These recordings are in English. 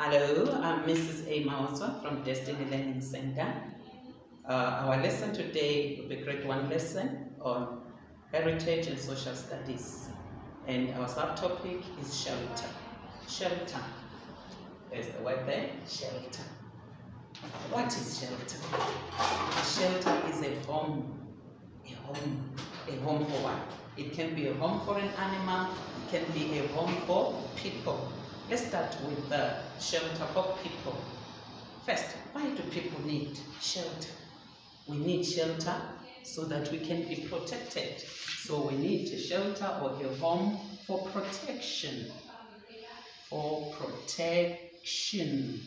Hello, I'm Mrs. A. Maodzwa from Destiny Learning Center. Our lesson today will be grade 1 lesson on heritage and social studies. And our subtopic is shelter. Shelter. There's the word there, shelter. What is shelter? Shelter is a home. A home for what? It can be a home for an animal, it can be a home for people. Let's start with the shelter for people. First, why do people need shelter? We need shelter so that we can be protected. So we need a shelter or a home for protection. For protection.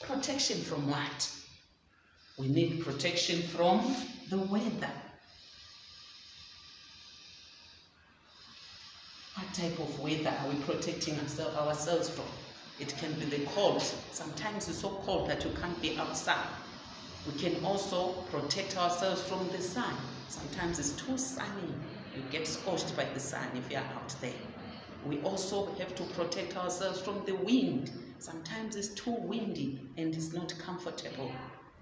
Protection from what? We need protection from the weather. What type of weather are we protecting ourselves from? It can be the cold. Sometimes it's so cold that you can't be outside. We can also protect ourselves from the sun. Sometimes it's too sunny. You get scorched by the sun if you are out there. We also have to protect ourselves from the wind. Sometimes it's too windy and it's not comfortable.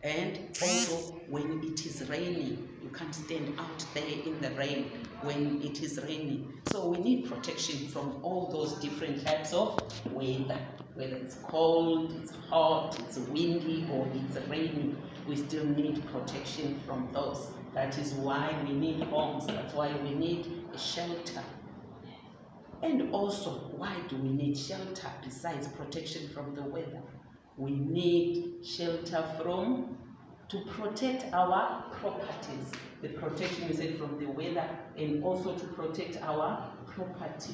And also when it is raining, you can't stand out there in the rain when it is raining. So we need protection from all those different types of weather. Whether it's cold, it's hot, it's windy, or it's raining, we still need protection from those. That is why we need homes. That's why we need a shelter. And also, why do we need shelter besides protection from the weather? We need shelter to protect our properties. The protection is from the weather and also to protect our property.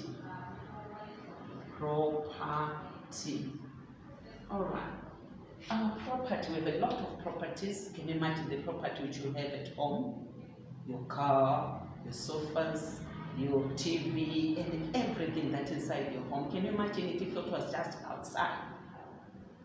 Alright. Our property, we have a lot of properties. Can you imagine the property which you have at home? Your car, your sofas, your TV, and everything that's inside your home. Can you imagine it if it was just outside?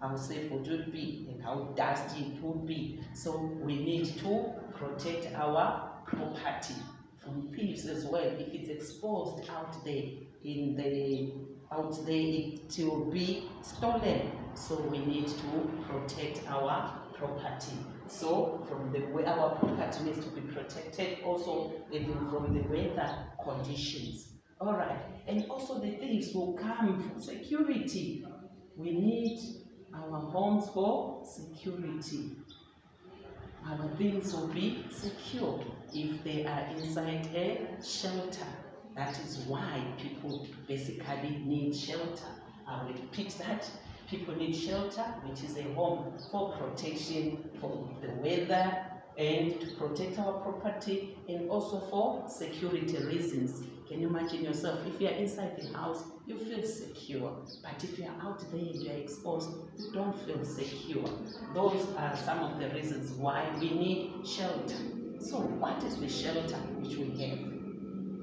How safe would it be and how dusty it would be? So we need to protect our property from thieves as well. If it's exposed out there, it will be stolen. So we need to protect our property. So from the way our property needs to be protected, also even from the weather conditions. All right, and also the thieves will come for security. We need our homes for security. Our things will be secure if they are inside a shelter. That is why people basically need shelter. I will repeat that. People need shelter, which is a home for protection from the weather and to protect our property, and also for security reasons. Can you imagine yourself, if you are inside the house, you feel secure, but if you are out there and you are exposed, you don't feel secure. Those are some of the reasons why we need shelter. So what is the shelter which we have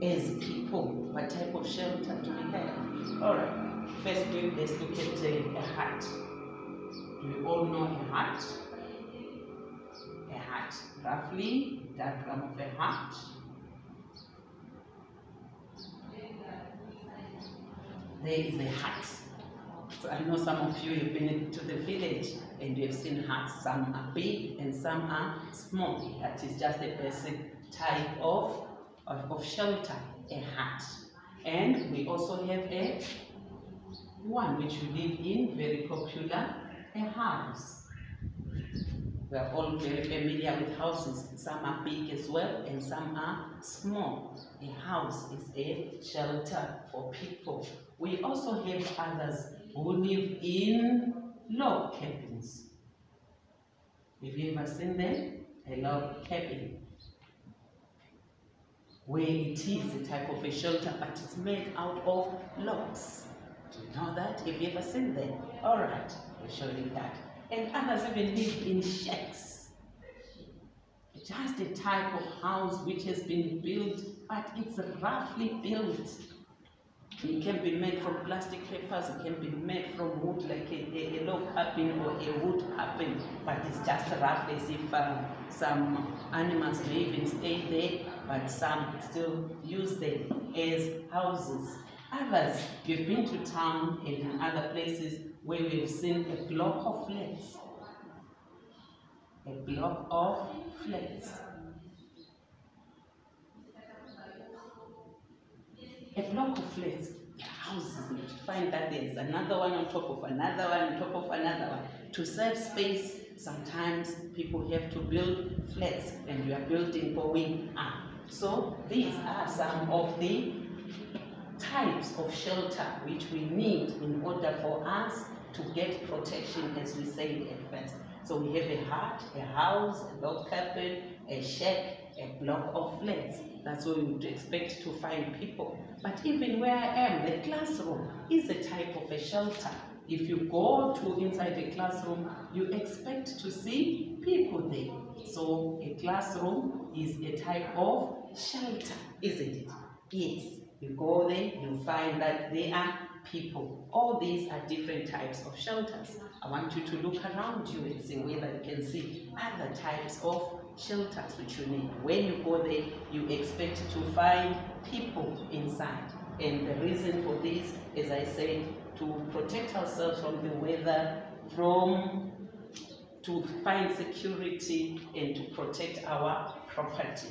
as people? What type of shelter do we have? All right. First, let's look at a hut. Do we all know a hut? A hut. Roughly, diagram of a hut. There is a hut. So I know some of you have been to the village and you have seen huts. Some are big and some are small. That is just a basic type of shelter, a hut. And we also have a one which we live in, very popular, a house. We are all very familiar with houses. Some are big as well and some are small. A house is a shelter for people. We also have others who live in log cabins. Have you ever seen them? A log cabin. Where it is a type of a shelter, but it's made out of logs. Do you know that? Have you ever seen them? Alright, we'll show you that. And others even live in shacks. Just a type of house which has been built, but it's roughly built. It can be made from plastic papers, it can be made from wood, like a log cabin or a wood cabin, but it's just roughly as if some animals may even stay there, but some still use them as houses. Others, you've been to town and in other places where we've seen a block of flats. A block of flats. A block of flats, houses, you find that there's another one on top of another one on top of another one. To save space, sometimes people have to build flats and you are building going up. So these are some of the types of shelter which we need in order for us to get protection, as we said at first. So we have a hut, a house, a log cabin, a shack, a block of flats. That's what we would expect to find people. But even where I am, the classroom is a type of a shelter. If you go to inside the classroom, you expect to see people there. So a classroom is a type of shelter, isn't it? Yes. You go there, you find that there are people. All these are different types of shelters. I want you to look around you and see whether you can see other types of shelters which you need. When you go there, you expect to find people inside. And the reason for this, as I said, to protect ourselves from the weather, to find security and to protect our property.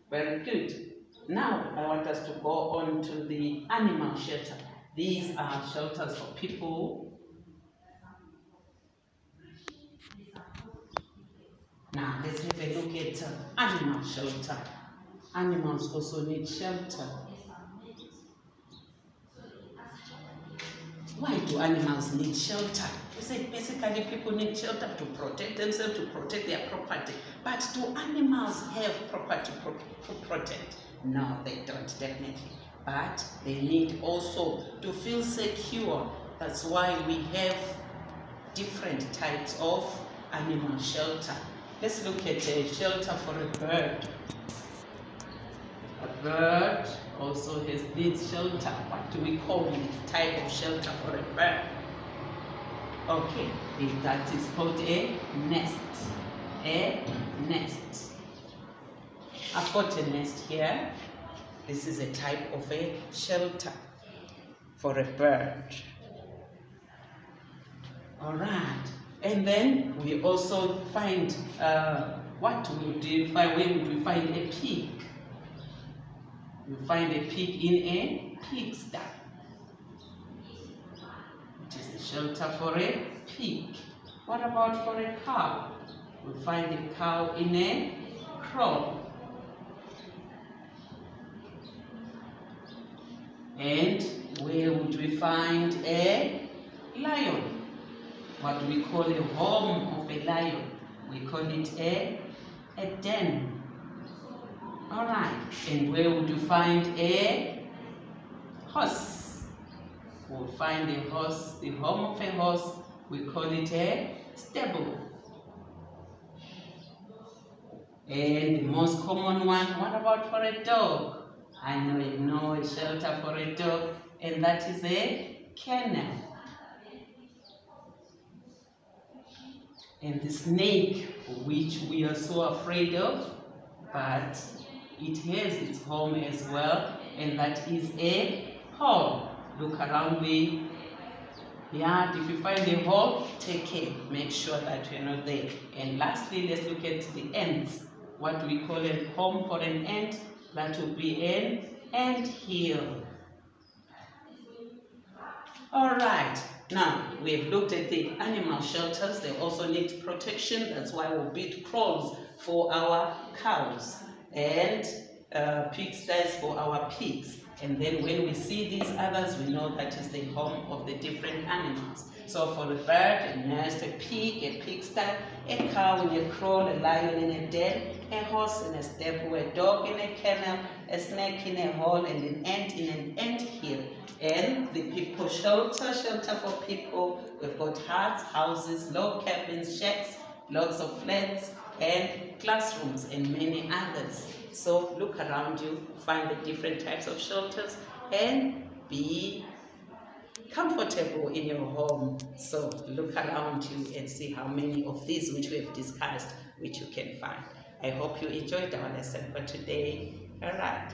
Very good. Now, I want us to go on to the animal shelter. These are shelters for people. Now, let's have a look at animal shelter. Animals also need shelter. Why do animals need shelter? We say basically people need shelter to protect themselves, to protect their property. But do animals have property to protect? No, they don't, definitely. But they need also to feel secure. That's why we have different types of animal shelter. Let's look at a shelter for a bird. A bird also needs shelter. What do we call it? Type of shelter for a bird? Okay, that is called a nest. A nest. I've got a nest here. This is a type of a shelter for a bird. All right. And then we also find, where would we find a pig? You find a pig in a pigsty. It is a shelter for a pig. What about for a cow? We find a cow in a kraal. And where would we find a lion? What do we call a home of a lion? We call it a den. Alright, and where would you find a horse? We'll find a horse, the home of a horse, we call it a stable. And the most common one, what about for a dog? I know you know a shelter for a dog, and that is a kennel. And the snake, which we are so afraid of, but it has its home as well, and that is a hole. Look around the yard. If you find a hole, take care. Make sure that you're not there. And lastly, let's look at the ants. What do we call a home for an ant? That would be an ant hill. All right. Now, we have looked at the animal shelters. They also need protection. That's why we build kraals for our cows and pigsties for our pigs. And then when we see these others, we know that is the home of the different animals. So for the bird, a nest, a pig, a pigsty, a cow in a kraal, a lion in a den, a horse in a stable, a dog in a kennel, a snake in a hole, and an ant in an ant hill. And the people shelter for people. We've got huts, houses, log cabins, shacks, blocks of flats, and classrooms, and many others. So look around you, find the different types of shelters, and be comfortable in your home. So look around you and see how many of these which we have discussed, which you can find. I hope you enjoyed our lesson for today. All right.